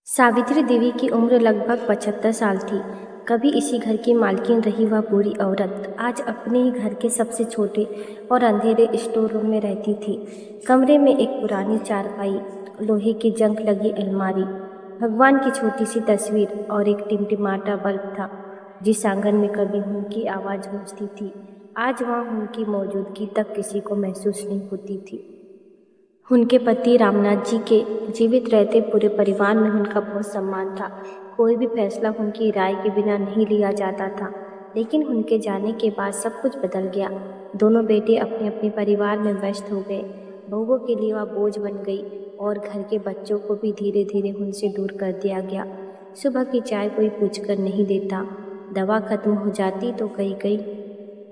सावित्री देवी की उम्र लगभग 75 साल थी। कभी इसी घर की मालकिन रही वह बूढ़ी औरत आज अपने ही घर के सबसे छोटे और अंधेरे स्टोर रूम में रहती थी। कमरे में एक पुरानी चारपाई, लोहे की जंग लगी अलमारी, भगवान की छोटी सी तस्वीर और एक टिमटिमाता बल्ब था। जिस आंगन में कभी उनकी आवाज़ गूंजती थी, आज वहाँ उनकी मौजूदगी तक किसी को महसूस नहीं होती थी। उनके पति रामनाथ जी के जीवित रहते पूरे परिवार में उनका बहुत सम्मान था। कोई भी फैसला उनकी राय के बिना नहीं लिया जाता था। लेकिन उनके जाने के बाद सब कुछ बदल गया। दोनों बेटे अपने अपने परिवार में व्यस्त हो गए। बहुओं के लिए वह बोझ बन गई और घर के बच्चों को भी धीरे धीरे उनसे दूर कर दिया गया। सुबह की चाय कोई पूछकर नहीं देता। दवा खत्म हो जाती तो कई कई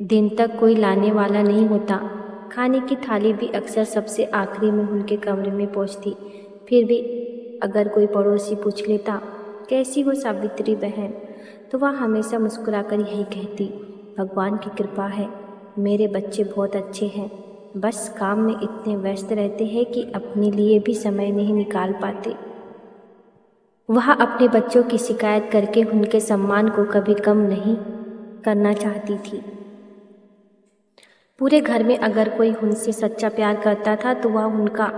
दिन तक कोई लाने वाला नहीं होता। खाने की थाली भी अक्सर सबसे आखिरी में उनके कमरे में पहुंचती। फिर भी अगर कोई पड़ोसी पूछ लेता, कैसी हो सावित्री बहन, तो वह हमेशा मुस्कुराकर यही कहती, भगवान की कृपा है, मेरे बच्चे बहुत अच्छे हैं। बस काम में इतने व्यस्त रहते हैं कि अपने लिए भी समय नहीं निकाल पाते। वह अपने बच्चों की शिकायत करके उनके सम्मान को कभी कम नहीं करना चाहती थी। पूरे घर में अगर कोई उनसे सच्चा प्यार करता था तो वह उनका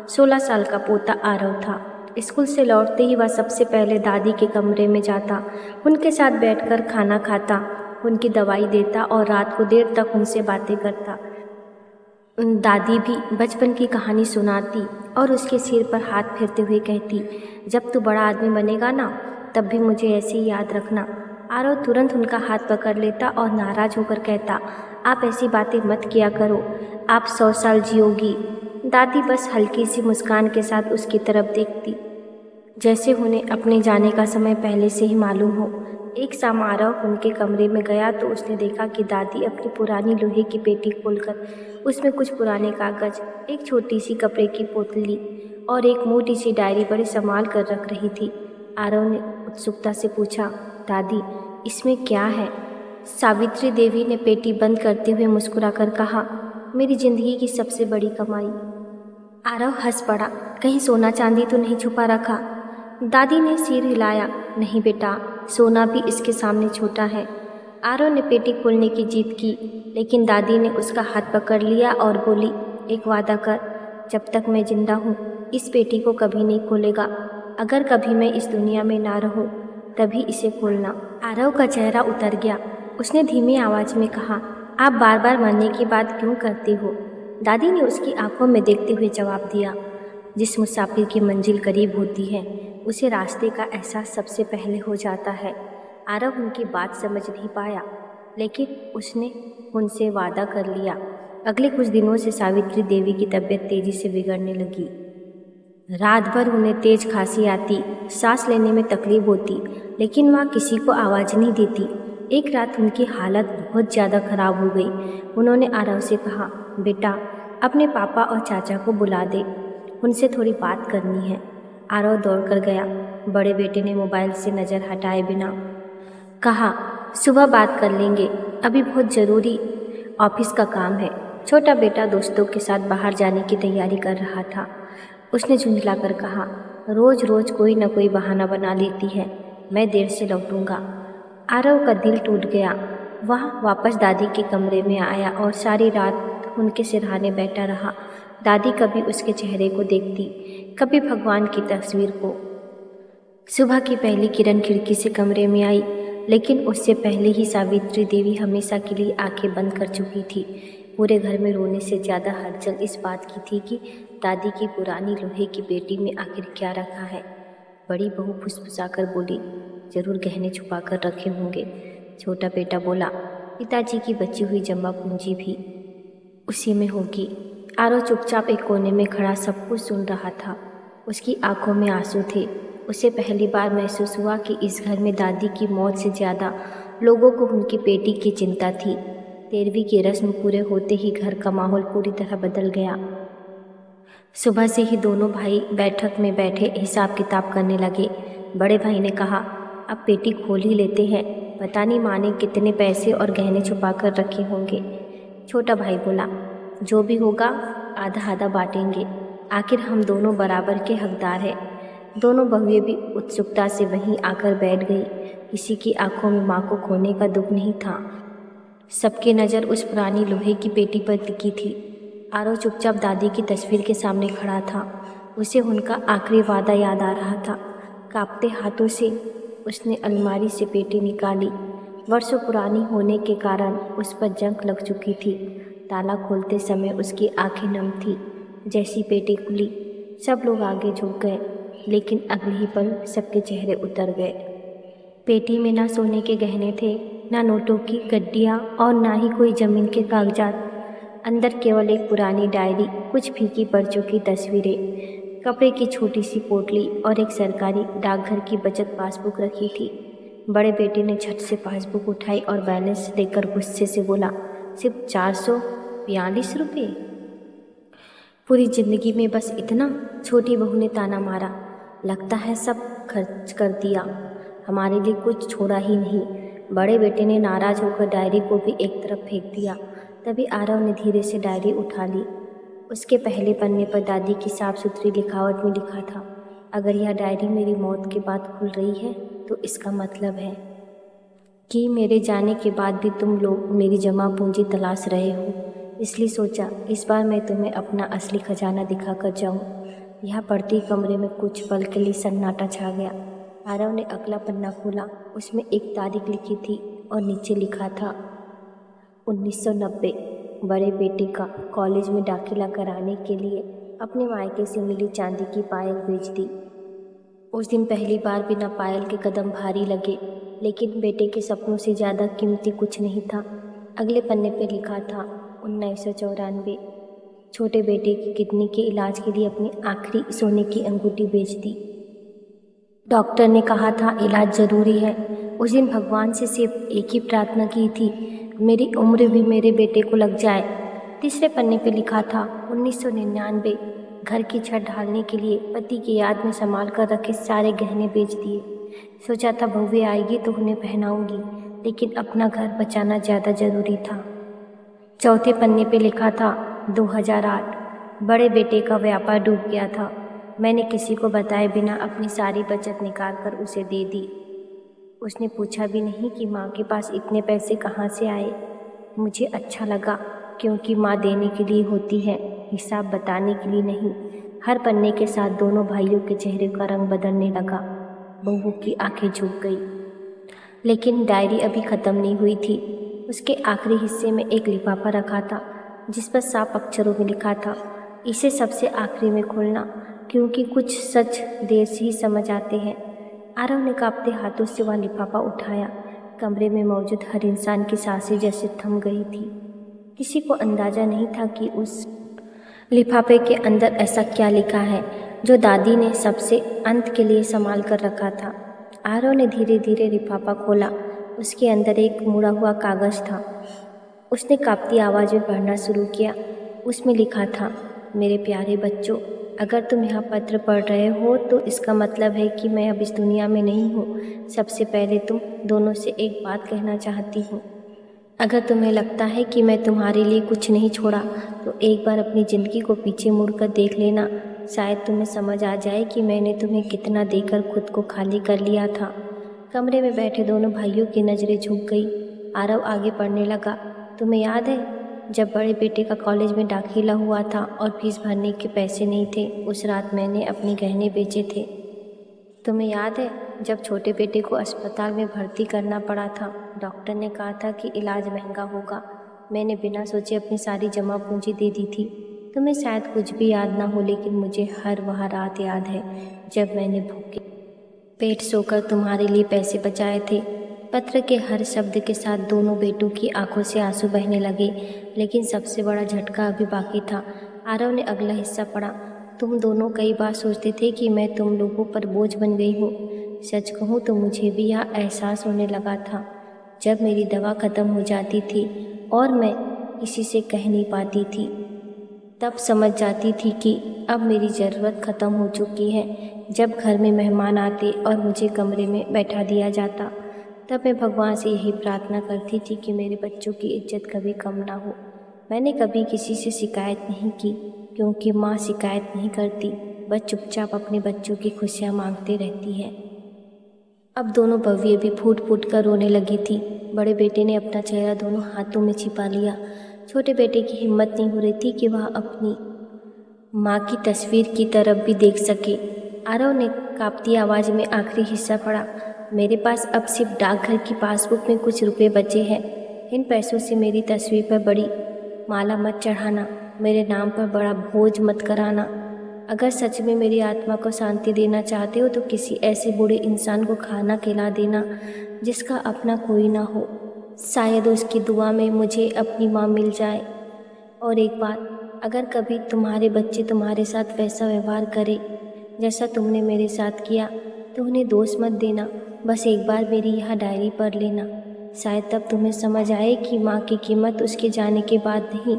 16 साल का पोता आरव था। स्कूल से लौटते ही वह सबसे पहले दादी के कमरे में जाता, उनके साथ बैठकर खाना खाता, उनकी दवाई देता और रात को देर तक उनसे बातें करता। दादी भी बचपन की कहानी सुनाती और उसके सिर पर हाथ फेरते हुए कहती, जब तू बड़ा आदमी बनेगा ना, तब भी मुझे ऐसे ही याद रखना। आरव तुरंत उनका हाथ पकड़ लेता और नाराज होकर कहता, आप ऐसी बातें मत किया करो, आप 100 साल जियोगी। दादी बस हल्की सी मुस्कान के साथ उसकी तरफ देखती, जैसे उन्हें अपने जाने का समय पहले से ही मालूम हो। एक शाम आरव उनके कमरे में गया तो उसने देखा कि दादी अपनी पुरानी लोहे की पेटी खोलकर उसमें कुछ पुराने कागज, एक छोटी सी कपड़े की पोतली और एक मोटी सी डायरी बड़े संभाल कर रख रही थी। आरव ने उत्सुकता से पूछा, दादी इसमें क्या है? सावित्री देवी ने पेटी बंद करते हुए मुस्कुराकर कहा, मेरी जिंदगी की सबसे बड़ी कमाई। आरव हंस पड़ा, कहीं सोना चांदी तो नहीं छुपा रखा? दादी ने सिर हिलाया, नहीं बेटा, सोना भी इसके सामने छोटा है। आरव ने पेटी खोलने की जिद की, लेकिन दादी ने उसका हाथ पकड़ लिया और बोली, एक वादा कर, जब तक मैं जिंदा हूँ इस पेटी को कभी नहीं खोलेगा। अगर कभी मैं इस दुनिया में ना रहूँ तभी इसे खोलना। आरव का चेहरा उतर गया। उसने धीमी आवाज में कहा, आप बार बार मरने की बात क्यों करते हो? दादी ने उसकी आंखों में देखते हुए जवाब दिया, जिस मुसाफिर की मंजिल करीब होती है उसे रास्ते का एहसास सबसे पहले हो जाता है। आरव उनकी बात समझ नहीं पाया, लेकिन उसने उनसे वादा कर लिया। अगले कुछ दिनों से सावित्री देवी की तबीयत तेजी से बिगड़ने लगी। रात भर उन्हें तेज खांसी आती, सांस लेने में तकलीफ होती, लेकिन वह किसी को आवाज़ नहीं देती। एक रात उनकी हालत बहुत ज़्यादा खराब हो गई। उन्होंने आरव से कहा, बेटा अपने पापा और चाचा को बुला दे, उनसे थोड़ी बात करनी है। आरव दौड़कर गया। बड़े बेटे ने मोबाइल से नज़र हटाए बिना कहा, सुबह बात कर लेंगे, अभी बहुत ज़रूरी ऑफिस का काम है। छोटा बेटा दोस्तों के साथ बाहर जाने की तैयारी कर रहा था। उसने झुंझलाकर कहा, रोज़ रोज़ कोई न कोई बहाना बना लेती है, मैं देर से लौटूंगा। आरव का दिल टूट गया। वह वापस दादी के कमरे में आया और सारी रात उनके सिरहाने बैठा रहा। दादी कभी उसके चेहरे को देखती, कभी भगवान की तस्वीर को। सुबह की पहली किरण खिड़की से कमरे में आई, लेकिन उससे पहले ही सावित्री देवी हमेशा के लिए आंखें बंद कर चुकी थी। पूरे घर में रोने से ज़्यादा हलचल इस बात की थी कि दादी की पुरानी लोहे की पेटी में आखिर क्या रखा है। बड़ी बहू फुसफुसाकर बोली, जरूर गहने छुपा कर रखे होंगे। छोटा बेटा बोला, पिताजी की बची हुई जमा पूंजी भी उसी में होगी। आरव चुपचाप एक कोने में खड़ा सब कुछ सुन रहा था। उसकी आंखों में आंसू थे। उसे पहली बार महसूस हुआ कि इस घर में दादी की मौत से ज़्यादा लोगों को उनकी पेटी की चिंता थी। 13वीं की रस्म पूरे होते ही घर का माहौल पूरी तरह बदल गया। सुबह से ही दोनों भाई बैठक में बैठे हिसाब किताब करने लगे। बड़े भाई ने कहा, अब पेटी खोल ही लेते हैं, पता नहीं माँ ने कितने पैसे और गहने छुपा कर रखे होंगे। छोटा भाई बोला, जो भी होगा आधा आधा बांटेंगे, आखिर हम दोनों बराबर के हकदार हैं। दोनों बहुएं भी उत्सुकता से वहीं आकर बैठ गई। किसी की आंखों में माँ को खोने का दुख नहीं था। सबकी नज़र उस पुरानी लोहे की पेटी पर टिकी थी। आरव चुपचाप दादी की तस्वीर के सामने खड़ा था। उसे उनका आखिरी वादा याद आ रहा था। कांपते हाथों से उसने अलमारी से पेटी निकाली। वर्षों पुरानी होने के कारण उस पर जंग लग चुकी थी। ताला खोलते समय उसकी आंखें नम थी। जैसी पेटी खुली, सब लोग आगे झुक गए, लेकिन अगले ही पल सबके चेहरे उतर गए। पेटी में ना सोने के गहने थे, ना नोटों की गड्डियाँ और ना ही कोई ज़मीन के कागजात। अंदर केवल एक पुरानी डायरी, कुछ फीकी पड़ चुकी तस्वीरें, कपड़े की छोटी सी पोटली और एक सरकारी डाकघर की बचत पासबुक रखी थी। बड़े बेटे ने झट से पासबुक उठाई और बैलेंस देखकर गुस्से से बोला, सिर्फ 442 रुपये? पूरी जिंदगी में बस इतना? छोटी बहू ने ताना मारा। लगता है सब खर्च कर दिया, हमारे लिए कुछ छोड़ा ही नहीं। बड़े बेटे ने नाराज होकर डायरी को भी एक तरफ फेंक दिया। तभी आरव ने धीरे से डायरी उठा ली। उसके पहले पन्ने पर दादी की साफ सुथरी लिखावट में लिखा था, अगर यह डायरी मेरी मौत के बाद खुल रही है तो इसका मतलब है कि मेरे जाने के बाद भी तुम लोग मेरी जमा पूंजी तलाश रहे हो। इसलिए सोचा इस बार मैं तुम्हें अपना असली खजाना दिखा कर जाऊँ। यह पढ़ते कमरे में कुछ पल के लिए सन्नाटा छा गया। आरव ने अगला पन्ना खोला। उसमें एक तारीख लिखी थी और नीचे लिखा था 1990। बड़े बेटे का कॉलेज में दाखिला कराने के लिए अपने मायके से मिली चांदी की पायल बेच दी। उस दिन पहली बार बिना पायल के कदम भारी लगे, लेकिन बेटे के सपनों से ज़्यादा कीमती कुछ नहीं था। अगले पन्ने पर लिखा था 1994। छोटे बेटे की किडनी के इलाज के लिए अपनी आखिरी सोने की अंगूठी बेच दी। डॉक्टर ने कहा था इलाज ज़रूरी है। उस दिन भगवान से सिर्फ एक ही प्रार्थना की थी, मेरी उम्र भी मेरे बेटे को लग जाए। तीसरे पन्ने पे लिखा था 1999। घर की छत ढालने के लिए पति की याद में संभाल कर रखे सारे गहने बेच दिए। सोचा था बहुएं आएगी तो उन्हें पहनाऊंगी, लेकिन अपना घर बचाना ज़्यादा ज़रूरी था। चौथे पन्ने पे लिखा था 2008। बड़े बेटे का व्यापार डूब गया था। मैंने किसी को बताए बिना अपनी सारी बचत निकाल कर उसे दे दी। उसने पूछा भी नहीं कि माँ के पास इतने पैसे कहाँ से आए। मुझे अच्छा लगा, क्योंकि माँ देने के लिए होती है, हिसाब बताने के लिए नहीं। हर पन्ने के साथ दोनों भाइयों के चेहरे का रंग बदलने लगा। बहू की आंखें झुक गई, लेकिन डायरी अभी ख़त्म नहीं हुई थी। उसके आखिरी हिस्से में एक लिफाफा रखा था, जिस पर साफ अक्षरों में लिखा था, इसे सबसे आखिरी में खोलना, क्योंकि कुछ सच देर से ही समझ आते हैं। आरव ने कांपते हाथों से वह लिफाफा उठाया। कमरे में मौजूद हर इंसान की सांसें जैसे थम गई थी। किसी को अंदाज़ा नहीं था कि उस लिफाफे के अंदर ऐसा क्या लिखा है जो दादी ने सबसे अंत के लिए संभाल कर रखा था। आरव ने धीरे धीरे लिफाफा खोला। उसके अंदर एक मुड़ा हुआ कागज़ था। उसने कांपती आवाज़ में पढ़ना शुरू किया। उसमें लिखा था, मेरे प्यारे बच्चों, अगर तुम यह पत्र पढ़ रहे हो तो इसका मतलब है कि मैं अब इस दुनिया में नहीं हूँ। सबसे पहले तुम दोनों से एक बात कहना चाहती हूँ। अगर तुम्हें लगता है कि मैं तुम्हारे लिए कुछ नहीं छोड़ा तो एक बार अपनी ज़िंदगी को पीछे मुड़कर देख लेना। शायद तुम्हें समझ आ जाए कि मैंने तुम्हें कितना देकर खुद को खाली कर लिया था। कमरे में बैठे दोनों भाइयों की नज़रें झुक गई। आरव आगे पढ़ने लगा। तुम्हें याद है जब बड़े बेटे का कॉलेज में दाखिला हुआ था और फीस भरने के पैसे नहीं थे, उस रात मैंने अपने गहने बेचे थे। तुम्हें याद है जब छोटे बेटे को अस्पताल में भर्ती करना पड़ा था, डॉक्टर ने कहा था कि इलाज महंगा होगा। मैंने बिना सोचे अपनी सारी जमा पूंजी दे दी थी। तुम्हें शायद कुछ भी याद ना हो, लेकिन मुझे हर वह रात याद है जब मैंने भूखे पेट सोकर तुम्हारे लिए पैसे बचाए थे। पत्र के हर शब्द के साथ दोनों बेटों की आंखों से आंसू बहने लगे, लेकिन सबसे बड़ा झटका अभी बाकी था। आरव ने अगला हिस्सा पढ़ा। तुम दोनों कई बार सोचते थे कि मैं तुम लोगों पर बोझ बन गई हूँ। सच कहूँ तो मुझे भी यह एहसास होने लगा था जब मेरी दवा ख़त्म हो जाती थी और मैं किसी से कह नहीं पाती थी। तब समझ जाती थी कि अब मेरी ज़रूरत ख़त्म हो चुकी है। जब घर में मेहमान आते और मुझे कमरे में बैठा दिया जाता, तब मैं भगवान से यही प्रार्थना करती थी कि मेरे बच्चों की इज्जत कभी कम ना हो। मैंने कभी किसी से शिकायत नहीं की, क्योंकि माँ शिकायत नहीं करती। बस चुपचाप अपने बच्चों की खुशियाँ मांगते रहती है। अब दोनों भव्य भी फूट फूट कर रोने लगी थी। बड़े बेटे ने अपना चेहरा दोनों हाथों में छिपा लिया। छोटे बेटे की हिम्मत नहीं हो रही थी कि वह अपनी माँ की तस्वीर की तरफ भी देख सके। आरव ने कांपती आवाज़ में आखिरी हिस्सा पढ़ा। मेरे पास अब सिर्फ डाकघर की पासबुक में कुछ रुपए बचे हैं। इन पैसों से मेरी तस्वीर पर बड़ी माला मत चढ़ाना, मेरे नाम पर बड़ा भोज मत कराना। अगर सच में मेरी आत्मा को शांति देना चाहते हो तो किसी ऐसे बूढ़े इंसान को खाना खिला देना जिसका अपना कोई ना हो। शायद उसकी दुआ में मुझे अपनी माँ मिल जाए। और एक बात, अगर कभी तुम्हारे बच्चे तुम्हारे साथ वैसा व्यवहार करें जैसा तुमने मेरे साथ किया तो उन्हें दोष मत देना। बस एक बार मेरी यह डायरी पढ़ लेना, शायद तब तुम्हें समझ आए कि माँ की कीमत उसके जाने के बाद नहीं,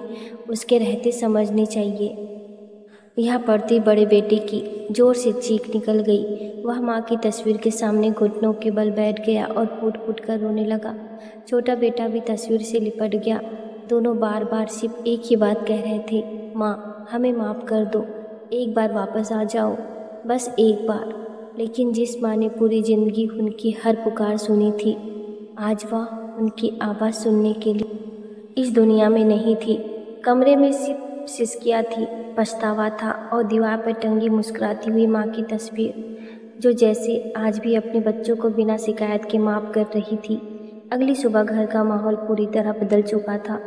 उसके रहते समझनी चाहिए। यह पढ़ते बड़े बेटे की जोर से चीख निकल गई। वह माँ की तस्वीर के सामने घुटनों के बल बैठ गया और फूट फूट कर रोने लगा। छोटा बेटा भी तस्वीर से लिपट गया। दोनों बार बार सिर्फ एक ही बात कह रहे थे, माँ हमें माफ़ कर दो, एक बार वापस आ जाओ, बस एक बार। लेकिन जिस माँ ने पूरी ज़िंदगी उनकी हर पुकार सुनी थी, आज वह उनकी आवाज़ सुनने के लिए इस दुनिया में नहीं थी। कमरे में सिर्फ सिसकियाँ थी, पछतावा था और दीवार पर टंगी मुस्कुराती हुई माँ की तस्वीर, जो जैसे आज भी अपने बच्चों को बिना शिकायत के माफ़ कर रही थी। अगली सुबह घर का माहौल पूरी तरह बदल चुका था।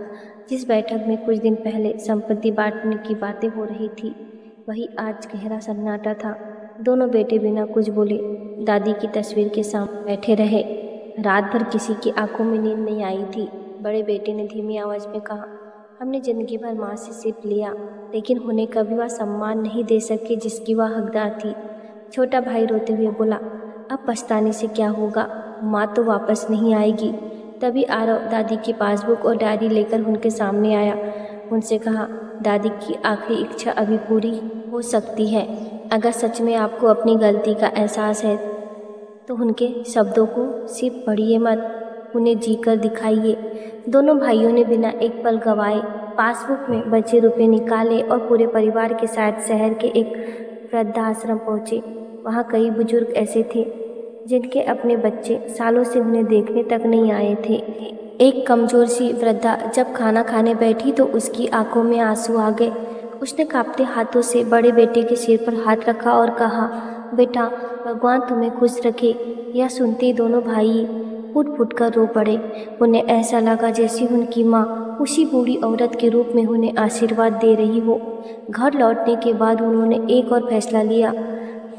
जिस बैठक में कुछ दिन पहले संपत्ति बांटने की बातें हो रही थी, वही आज गहरा सन्नाटा था। दोनों बेटे बिना कुछ बोले दादी की तस्वीर के सामने बैठे रहे। रात भर किसी की आंखों में नींद नहीं आई थी। बड़े बेटे ने धीमी आवाज़ में कहा, हमने ज़िंदगी भर माँ से सिर्फ लिया, लेकिन उन्हें कभी वह सम्मान नहीं दे सके जिसकी वह हकदार थी। छोटा भाई रोते हुए बोला, अब पछताने से क्या होगा, माँ तो वापस नहीं आएगी। तभी आरव दादी की पासबुक और डायरी लेकर उनके सामने आया। उनसे कहा, दादी की आखिरी इच्छा अभी पूरी हो सकती है। अगर सच में आपको अपनी गलती का एहसास है तो उनके शब्दों को सिर्फ पढ़िए मत, उन्हें जीकर दिखाइए। दोनों भाइयों ने बिना एक पल गवाए पासबुक में बचे रुपए निकाले और पूरे परिवार के साथ शहर के एक वृद्धाश्रम पहुँचे। वहाँ कई बुजुर्ग ऐसे थे जिनके अपने बच्चे सालों से उन्हें देखने तक नहीं आए थे। एक कमज़ोर सी वृद्धा जब खाना खाने बैठी तो उसकी आंखों में आंसू आ गए। उसने कांपते हाथों से बड़े बेटे के सिर पर हाथ रखा और कहा, बेटा भगवान तुम्हें खुश रखे। यह सुनते ही दोनों भाई फूट फूट कर रो पड़े। उन्हें ऐसा लगा जैसे उनकी माँ उसी बूढ़ी औरत के रूप में उन्हें आशीर्वाद दे रही हो। घर लौटने के बाद उन्होंने एक और फैसला लिया,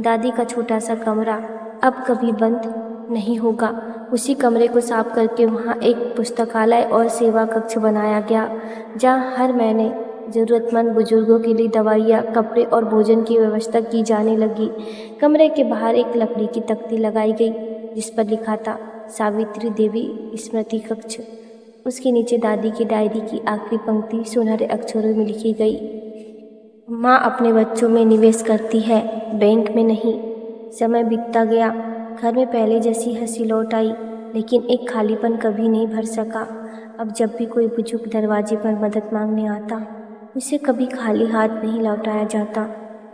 दादी का छोटा सा कमरा अब कभी बंद नहीं होगा। उसी कमरे को साफ करके वहाँ एक पुस्तकालय और सेवा कक्ष बनाया गया, जहाँ हर महीने ज़रूरतमंद बुजुर्गों के लिए दवाइयाँ, कपड़े और भोजन की व्यवस्था की जाने लगी। कमरे के बाहर एक लकड़ी की तख्ती लगाई गई जिस पर लिखा था, सावित्री देवी स्मृति कक्ष। उसके नीचे दादी की डायरी की आखिरी पंक्ति सुनहरे अक्षरों में लिखी गई, माँ अपने बच्चों में निवेश करती है, बैंक में नहीं। समय बीतता गया। घर में पहले जैसी हंसी लौट आई, लेकिन एक खालीपन कभी नहीं भर सका। अब जब भी कोई बुजुर्ग दरवाजे पर मदद मांगने आता, उसे कभी खाली हाथ नहीं लौटाया जाता।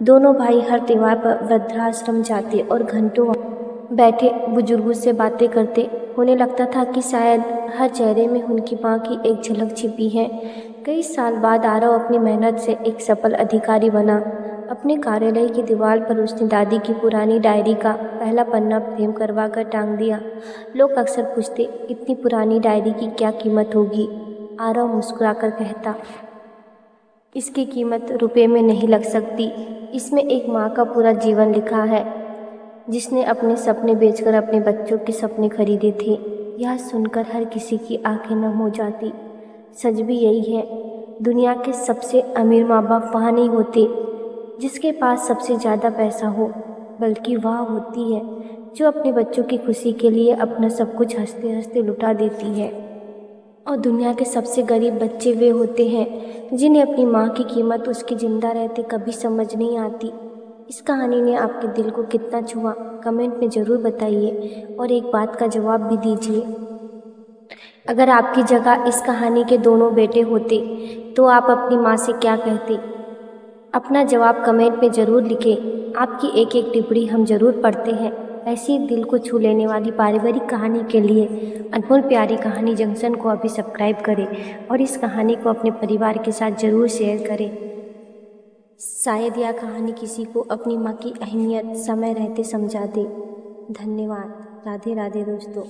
दोनों भाई हर त्योहार पर वृद्धाश्रम जाते और घंटों बैठे बुजुर्गों से बातें करते। उन्हें लगता था कि शायद हर चेहरे में उनकी माँ की एक झलक छिपी है। कई साल बाद आरव अपनी मेहनत से एक सफल अधिकारी बना। अपने कार्यालय की दीवार पर उसने दादी की पुरानी डायरी का पहला पन्ना फ्रेम करवा कर टांग दिया। लोग अक्सर पूछते, इतनी पुरानी डायरी की क्या कीमत होगी? आरव मुस्कुराकर कहता, इसकी कीमत रुपए में नहीं लग सकती। इसमें एक माँ का पूरा जीवन लिखा है, जिसने अपने सपने बेचकर अपने बच्चों के सपने खरीदे थे। यह सुनकर हर किसी की आंखें नम हो जाती। सच भी यही है, दुनिया के सबसे अमीर माँ बाप वहाँ नहीं होते जिसके पास सबसे ज़्यादा पैसा हो, बल्कि वह होती है जो अपने बच्चों की खुशी के लिए अपना सब कुछ हंसते हंसते लुटा देती है। और दुनिया के सबसे गरीब बच्चे वे होते हैं जिन्हें अपनी माँ की कीमत उसके ज़िंदा रहते कभी समझ नहीं आती। इस कहानी ने आपके दिल को कितना छुआ, कमेंट में ज़रूर बताइए और एक बात का जवाब भी दीजिए। अगर आपकी जगह इस कहानी के दोनों बेटे होते तो आप अपनी माँ से क्या कहते? अपना जवाब कमेंट में ज़रूर लिखें। आपकी एक एक टिप्पणी हम ज़रूर पढ़ते हैं। ऐसी दिल को छू लेने वाली पारिवारिक कहानी के लिए अनमोल प्यारी कहानी जंक्शन को अभी सब्सक्राइब करें और इस कहानी को अपने परिवार के साथ ज़रूर शेयर करें। शायद यह कहानी किसी को अपनी माँ की अहमियत समय रहते समझा दे। धन्यवाद। राधे राधे दोस्तों।